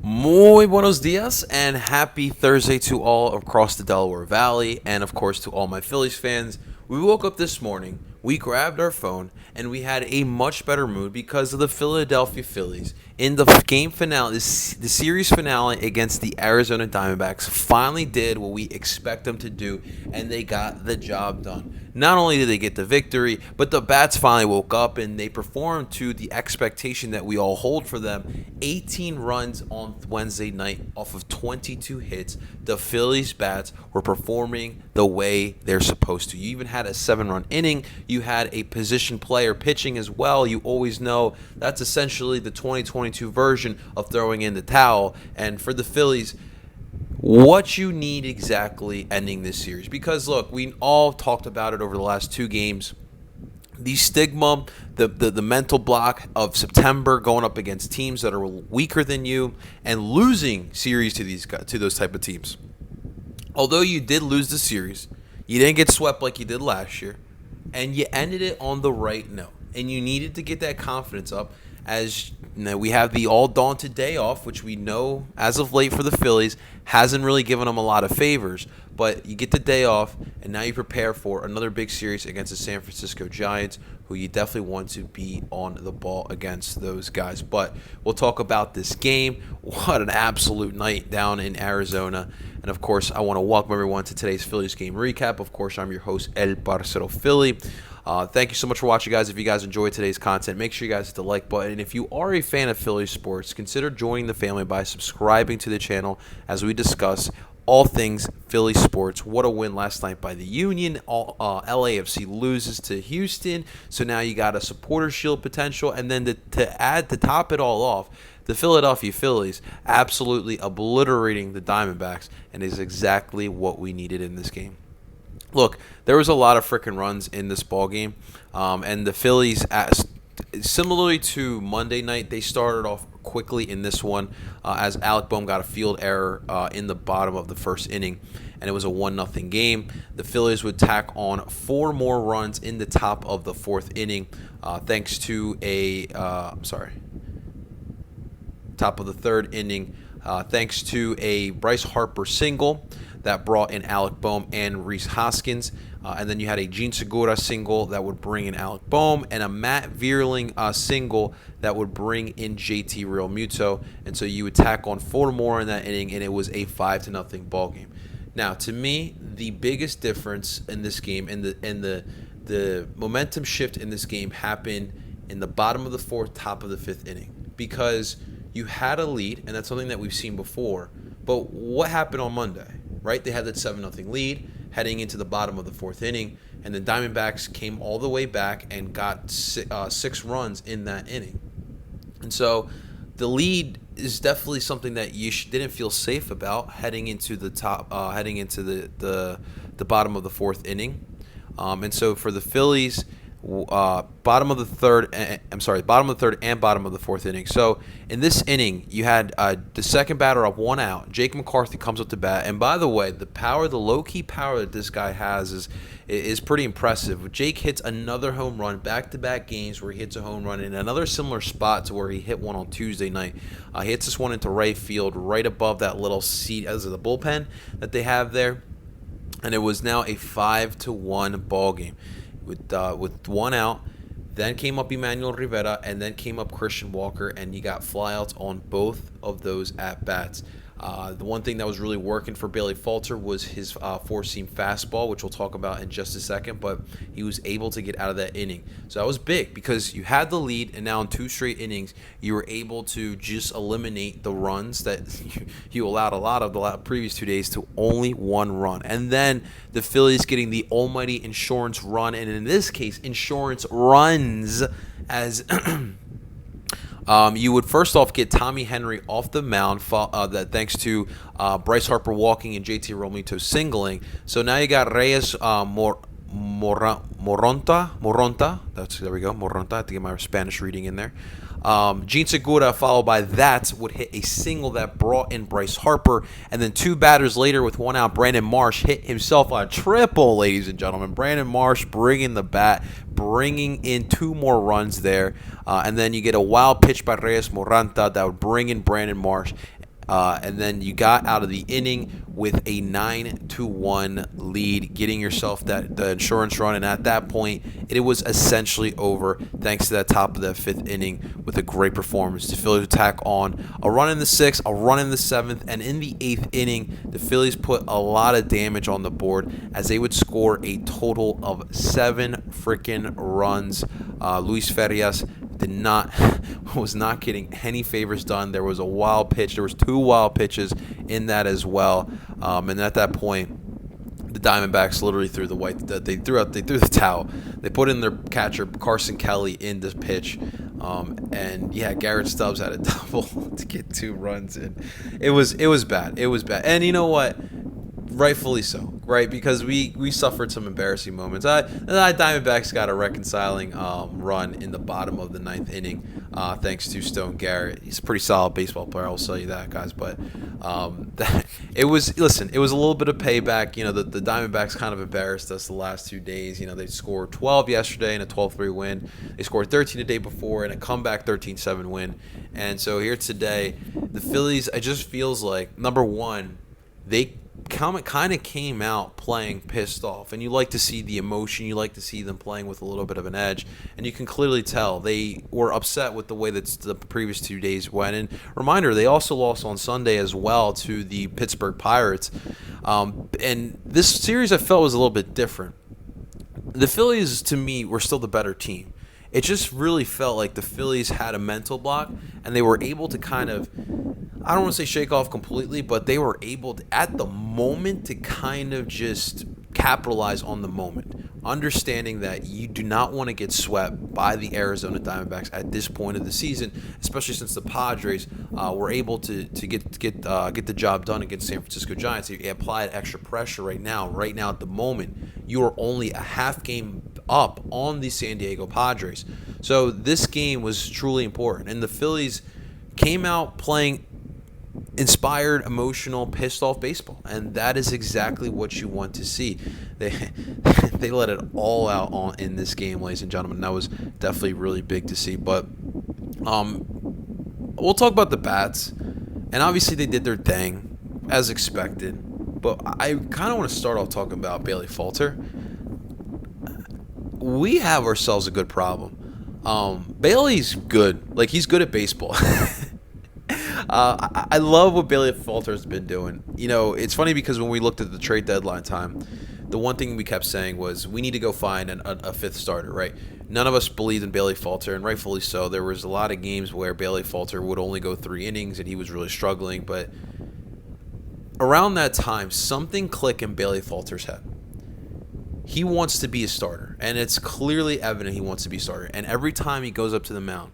Muy buenos dias and happy Thursday to all across the Delaware Valley and, of course, to all my Phillies fans. We woke up this morning, we grabbed our phone, and we had a much better mood because of the Philadelphia Phillies. In the game finale, the series finale against the Arizona Diamondbacks, finally did what we expect them to do, and they got the job done. Not only did they get the victory, but the bats finally woke up and they performed to the expectation that we all hold for them. 18 runs on Wednesday night off of 22 hits. The Phillies bats were performing the way they're supposed to. You even had a 7-run inning. You had a position player pitching as well. You always know that's essentially the 2022 version of throwing in the towel. And for the Phillies, what you need exactly ending this series. Because, look, we all talked about it over the last two games. The stigma, the mental block of September going up against teams that are weaker than you and losing series to those type of teams. Although you did lose the series, you didn't get swept like you did last year, and you ended it on the right note. And you needed to get that confidence up as we have the all-daunted day off, which we know as of late for the Phillies hasn't really given them a lot of favors. But you get the day off, and now you prepare for another big series against the San Francisco Giants, who you definitely want to be on the ball against those guys. But we'll talk about this game. What an absolute night down in Arizona. And, of course, I want to welcome everyone to today's Phillies game recap. Of course, I'm your host, El Parcero Philly. Thank you so much for watching, guys. If you guys enjoyed today's content, make sure you guys hit the like button. And if you are a fan of Philly sports, consider joining the family by subscribing to the channel as we discuss all things Philly sports. What a win last night by the Union. LAFC loses to Houston, so now you got a supporter shield potential. And then to top it all off, the Philadelphia Phillies absolutely obliterating the Diamondbacks, and is exactly what we needed in this game. Look, there was a lot of freaking runs in this ball game, and the Phillies, similarly to Monday night, they started off quickly in this one as Alec Bohm got a field error in the bottom of the first inning, and it was a 1-0 game. The Phillies would tack on 4 more runs in the top of the fourth inning, thanks to top of the third inning, thanks to a Bryce Harper single that brought in Alec Bohm and Rhys Hoskins. And then you had a Gene Segura single that would bring in Alec Bohm, and a Matt Vierling single that would bring in JT Realmuto. And so you would tack on 4 more in that inning, and it was a 5-0 ball game. Now, to me, the biggest difference in this game and the momentum shift in this game happened in the bottom of the fourth, top of the fifth inning, because you had a lead, and that's something that we've seen before. But what happened on Monday, right? They had that 7-0 lead heading into the bottom of the fourth inning, and the Diamondbacks came all the way back and got 6 runs in that inning. And so the lead is definitely something that you didn't feel safe about heading into the bottom of the fourth inning. And so for the Phillies, bottom of the third and bottom of the fourth inning. So in this inning, you had the second batter up, 1 out. Jake McCarthy comes up to bat, and by the way, the low-key power that this guy has is pretty impressive. Jake hits another home run, back-to-back games where he hits a home run in another similar spot to where he hit one on Tuesday night. He hits this one into right field, right above that little seat as the bullpen that they have there, and it was now a 5-1 ball game. With 1 out, then came up Emmanuel Rivera, and then came up Christian Walker, and you got flyouts on both of those at-bats. The one thing that was really working for Bailey Falter was his four-seam fastball, which we'll talk about in just a second, but he was able to get out of that inning. So that was big because you had the lead, and now in 2 straight innings, you were able to just eliminate the runs that you allowed a lot of the previous 2 days to only 1 run. And then the Phillies getting the almighty insurance run, and in this case, insurance runs as you would first off get Tommy Henry off the mound, thanks to Bryce Harper walking and JT Realmuto singling. So now you got Reyes Moronta. There we go, Moronta. I have to get my Spanish reading in there. Gene Segura, followed by that, would hit a single that brought in Bryce Harper. And then 2 batters later with 1 out, Brandon Marsh hit himself a triple, ladies and gentlemen. Brandon Marsh bringing the bat, bringing in 2 more runs there. And then you get a wild pitch by Reyes Moranta that would bring in Brandon Marsh. And then you got out of the inning with a 9-1 lead, getting yourself the insurance run. And at that point, it was essentially over thanks to that top of that fifth inning with a great performance. The Phillies would tack on a run in the sixth, a run in the seventh, and in the eighth inning, the Phillies put a lot of damage on the board as they would score a total of 7 freaking runs. Luis Farias was not getting any favors done. There was a wild pitch. There was 2 wild pitches in that as well. And at that point, the Diamondbacks literally threw the towel. They put in their catcher Carson Kelly in this pitch. And yeah, Garrett Stubbs had a double to get 2 runs in. It was bad. It was bad. And you know what? Rightfully so, right? Because we suffered some embarrassing moments. The Diamondbacks got a reconciling run in the bottom of the 9th inning, thanks to Stone Garrett. He's a pretty solid baseball player, I'll tell you that, guys. But it was a little bit of payback. You know, the Diamondbacks kind of embarrassed us the last 2 days. You know, they scored 12 yesterday in a 12-3 win. They scored 13 the day before in a comeback 13-7 win. And so here today, the Phillies, it just feels like, number one, they kind of came out playing pissed off, and you like to see the emotion. You like to see them playing with a little bit of an edge, and you can clearly tell they were upset with the way that the previous 2 days went. And reminder, they also lost on Sunday as well to the Pittsburgh Pirates, and this series I felt was a little bit different. The Phillies, to me, were still the better team. It just really felt like the Phillies had a mental block, and they were able to kind of, I don't want to say shake off completely, but they were able to, at the moment, to kind of just capitalize on the moment, understanding that you do not want to get swept by the Arizona Diamondbacks at this point of the season, especially since the Padres were able to get the job done against San Francisco Giants. They applied extra pressure right now. Right now, at the moment, you are only a half game up on the San Diego Padres. So this game was truly important, and the Phillies came out playing inspired, emotional, pissed off baseball, and that is exactly what you want to see. They let it all out in this game, ladies and gentlemen. That was definitely really big to see. But we'll talk about the bats, and obviously they did their thing as expected. But I kind of want to start off talking about Bailey Falter. We have ourselves a good problem. Bailey's good. Like, he's good at baseball. I love what Bailey Falter has been doing. You know, it's funny because when we looked at the trade deadline time, the one thing we kept saying was we need to go find a fifth starter, right? None of us believed in Bailey Falter, and rightfully so. There was a lot of games where Bailey Falter would only go 3 innings, and he was really struggling. But around that time, something clicked in Bailey Falter's head. He wants to be a starter, and it's clearly evident he wants to be a starter. And every time he goes up to the mound,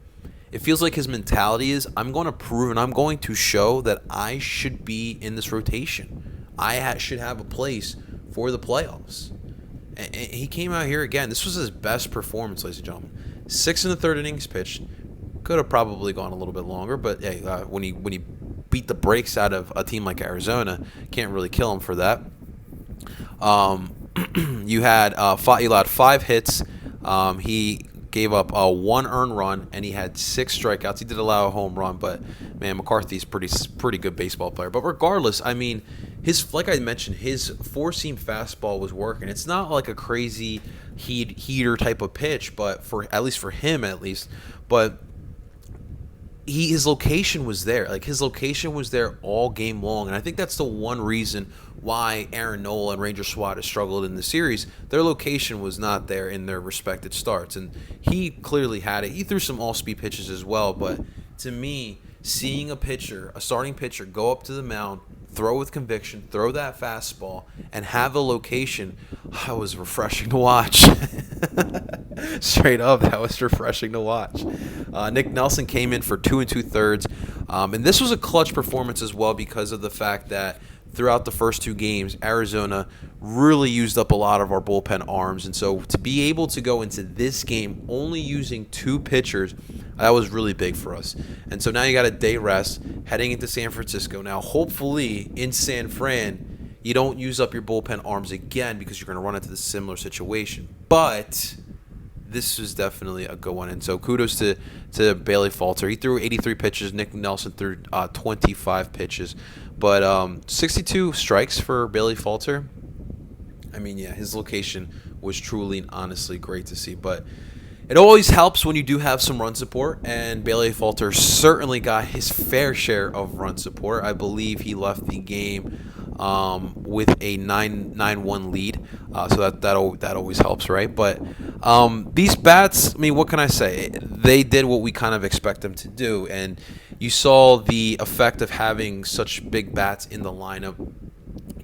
it feels like his mentality is, I'm going to prove and I'm going to show that I should be in this rotation. I should have a place for the playoffs. And he came out here again. This was his best performance, ladies and gentlemen. 6 1/3 innings pitched. Could have probably gone a little bit longer, but hey, when he beat the brakes out of a team like Arizona, can't really kill him for that. You allowed 5 hits. He gave up 1 earned run, and he had 6 strikeouts. He did allow a home run, but man, McCarthy's pretty good baseball player. But regardless, I mean, like I mentioned, his 4-seam fastball was working. It's not like a crazy heater type of pitch, but at least for him, but his location was there. Like, his location was there all game long, and I think that's the one reason why Aaron Nola and Ranger Suarez struggled in the series. Their location was not there in their respected starts, and he clearly had it. He threw some all-speed pitches as well, but to me, seeing a starting pitcher, go up to the mound, throw with conviction, throw that fastball, and have a location, that was refreshing to watch. Straight up, that was refreshing to watch. Nick Nelson came in for 2 2/3, and this was a clutch performance as well because of the fact that throughout the first 2 games, Arizona really used up a lot of our bullpen arms. And so to be able to go into this game only using 2 pitchers, that was really big for us. And so now you got a day rest heading into San Francisco. Now, hopefully in San Fran, you don't use up your bullpen arms again because you're going to run into the similar situation. But this was definitely a good one. And so kudos to Bailey Falter. He threw 83 pitches. Nick Nelson threw 25 pitches. But 62 strikes for Bailey Falter. I mean, yeah, his location was truly and honestly great to see. But it always helps when you do have some run support, and Bailey Falter certainly got his fair share of run support. I believe he left the game with a 9-1 lead, so that always helps, right? But these bats, I mean, what can I say? They did what we kind of expect them to do, and you saw the effect of having such big bats in the lineup.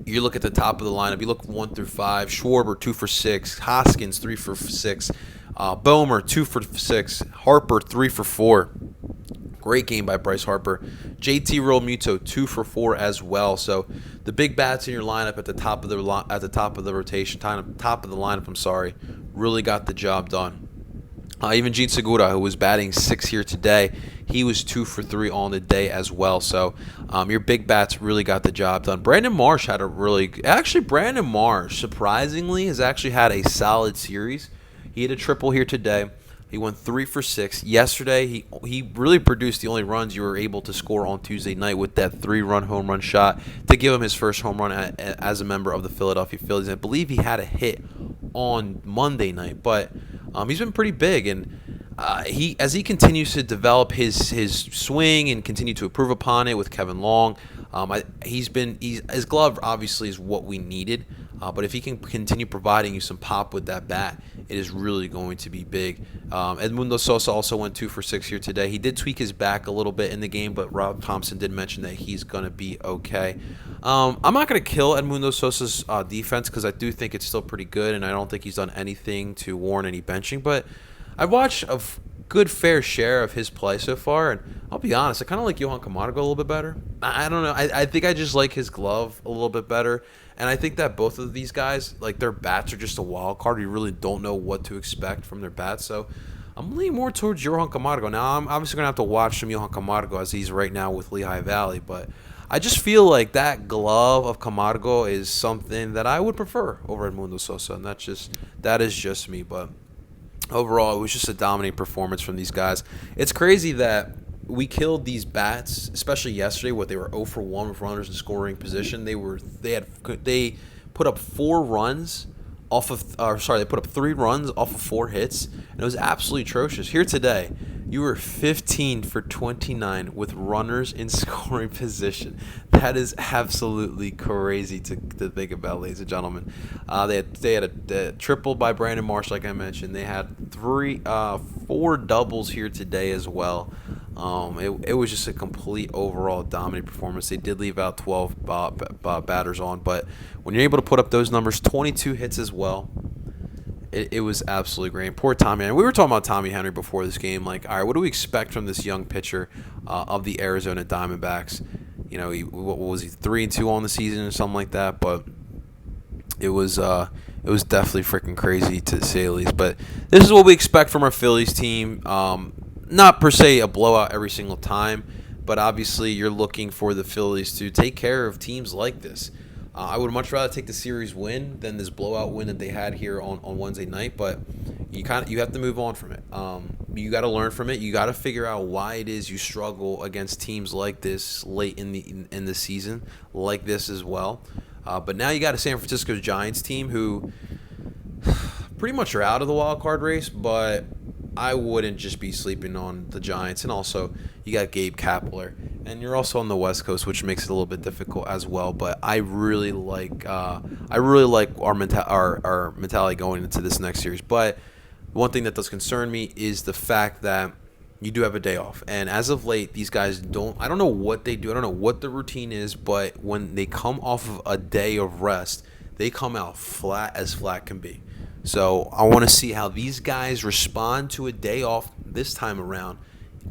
You look at the top of the lineup. You look 1 through 5. Schwarber 2 for 6. Hoskins 3 for 6. Bomer 2 for 6. Harper 3 for 4. Great game by Bryce Harper. JT Realmuto 2 for 4 as well. So the big bats in your lineup at the top of the rotation, top of the lineup. I'm sorry, really got the job done. Even Gene Segura, who was batting 6 here today, he was 2 for 3 on the day as well. So your big bats really got the job done. Brandon Marsh had Brandon Marsh, surprisingly, has actually had a solid series. He hit a triple here today. He went 3 for 6. Yesterday, he really produced the only runs you were able to score on Tuesday night with that 3-run home run shot to give him his first home run as a member of the Philadelphia Phillies. I believe he had a hit on Monday night, but he's been pretty big, and as he continues to develop his swing and continue to improve upon it with Kevin Long, his glove obviously is what we needed. But if he can continue providing you some pop with that bat, it is really going to be big. Edmundo Sosa also went 2 for 6 here today. He did tweak his back a little bit in the game, but Rob Thompson did mention that he's going to be okay. I'm not going to kill Edmundo Sosa's defense because I do think it's still pretty good, and I don't think he's done anything to warrant any benching. But I've watched a good fair share of his play so far, and I'll be honest, I kind of like Johan Camargo a little bit better. I don't know. I think I just like his glove a little bit better. And I think that both of these guys, like, their bats are just a wild card. You really don't know what to expect from their bats. So I'm leaning more towards Johan Camargo. Now, I'm obviously going to have to watch some Johan Camargo as he's right now with Lehigh Valley. But I just feel like that glove of Camargo is something that I would prefer over Edmundo Sosa. And that is just me. But overall, it was just a dominating performance from these guys. It's crazy that we killed these bats, especially yesterday. They were 0 for 1 with runners in scoring position. They put up 4 runs off of. They put up 3 runs off of 4 hits, and it was absolutely atrocious. Here today, you were 15 for 29 with runners in scoring position. That is absolutely crazy to think about, ladies and gentlemen. They had a triple by Brandon Marsh, like I mentioned. They had 4 doubles here today as well. It was just a complete overall dominant performance. They did leave out 12 batters on, but when you're able to put up those numbers, 22 hits as well, it was absolutely great. Poor Tommy Henry. We were talking about Tommy Henry before this game. Like, all right, what do we expect from this young pitcher of the Arizona Diamondbacks? You know, what was he, 3-2 on the season or something like that? But it was definitely freaking crazy to say the least. But this is what we expect from our Phillies team. Not per se a blowout every single time, but obviously you're looking for the Phillies to take care of teams like this. I would much rather take the series win than this blowout win that they had here on Wednesday night, but you have to move on from it. You got to learn from it. You got to figure out why it is you struggle against teams like this late in the season, like this as well. But now you got a San Francisco Giants team who pretty much are out of the wild card race, but I wouldn't just be sleeping on the Giants. And also, you got Gabe Kapler, and you're also on the West Coast, which makes it a little bit difficult as well. But I really like our mentality going into this next series. But one thing that does concern me is the fact that you do have a day off, and as of late, these guys don't. I don't know what they do. I don't know what the routine is, but when they come off of a day of rest, they come out flat as flat can be. So I want to see how these guys respond to a day off this time around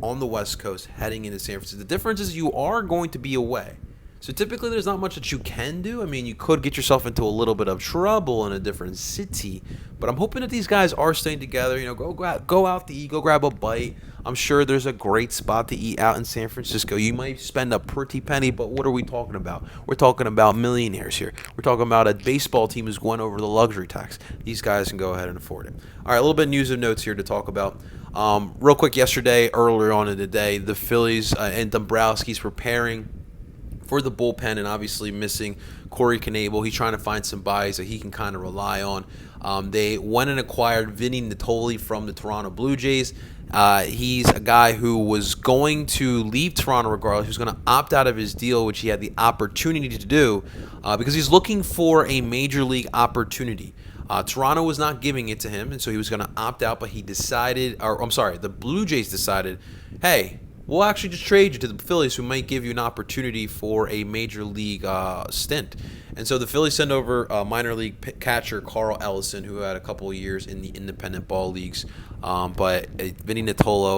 on the West Coast heading into San Francisco. The difference is you are going to be away. So typically, there's not much that you can do. I mean, you could get yourself into a little bit of trouble in a different city, but I'm hoping that these guys are staying together. Go out to eat, go grab a bite. I'm sure there's a great spot to eat out in San Francisco. You might spend a pretty penny, but what are we talking about? We're talking about millionaires here. We're talking about a baseball team who's going over the luxury tax. These guys can go ahead and afford it. All right, a little bit of news and notes here to talk about. Real quick, yesterday, earlier on in the day, the Phillies and Dombrowski's preparing for the bullpen, and obviously missing Corey Knebel. He's trying to find some buys that he can kind of rely on. They went and acquired Vinny Natoli from the Toronto Blue Jays. He's a guy who was going to leave Toronto regardless. He was going to opt out of his deal, which he had the opportunity to do, because he's looking for a major league opportunity. Toronto was not giving it to him, and so he was going to opt out, but the Blue Jays decided, hey, we'll actually just trade you to the Phillies, who might give you an opportunity for a major league stint. And so the Phillies send over minor league catcher Carl Ellison, who had a couple of years in the independent ball leagues. But Vinny Natoli,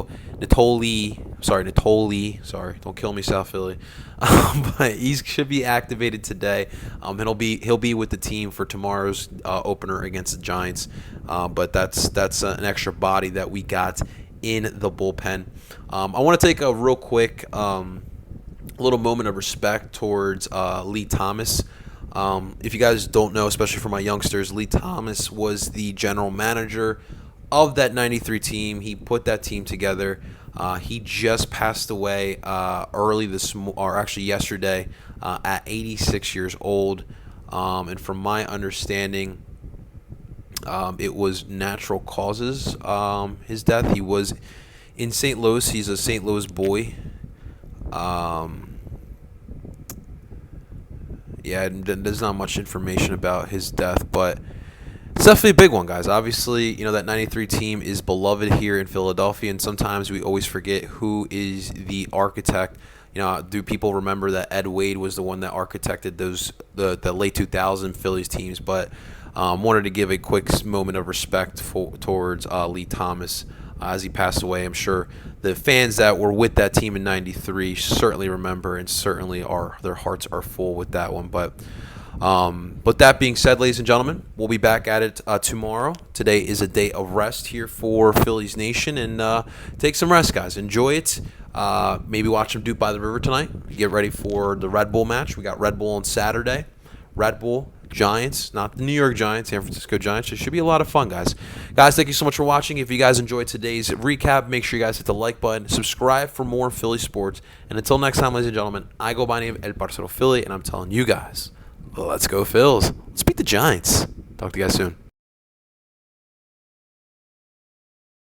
don't kill me, South Philly. But he should be activated today. He'll be with the team for tomorrow's opener against the Giants. But that's an extra body that we got in the bullpen. I want to take a real quick little moment of respect towards Lee Thomas. If you guys don't know, especially for my youngsters, Lee Thomas was the general manager of that 93 team. He put that team together. He just passed away yesterday at 86 years old. And from my understanding, it was natural causes, his death. He was in St. Louis. He's a St. Louis boy. There's not much information about his death, but it's definitely a big one, guys. Obviously, that 93 team is beloved here in Philadelphia, and sometimes we always forget who is the architect. Do people remember that Ed Wade was the one that architected the late 2000 Phillies teams? But wanted to give a quick moment of respect towards Lee Thomas as he passed away. I'm sure the fans that were with that team in 93 certainly remember, and certainly their hearts are full with that one. But that being said, ladies and gentlemen, we'll be back at it tomorrow. Today is a day of rest here for Phillies Nation, and take some rest, guys. Enjoy it. Maybe watch them Duke by the River tonight. Get ready for the Red Bull match. We got Red Bull on Saturday. Red Bull, Giants, not the New York Giants, San Francisco Giants. It should be a lot of fun, guys. Guys, thank you so much for watching. If you guys enjoyed today's recap, make sure you guys hit the like button, subscribe for more Philly sports, and until next time, ladies and gentlemen, I go by the name of Parcero Philly, and I'm telling you guys, let's go Phils. Let's beat the Giants. Talk to you guys soon.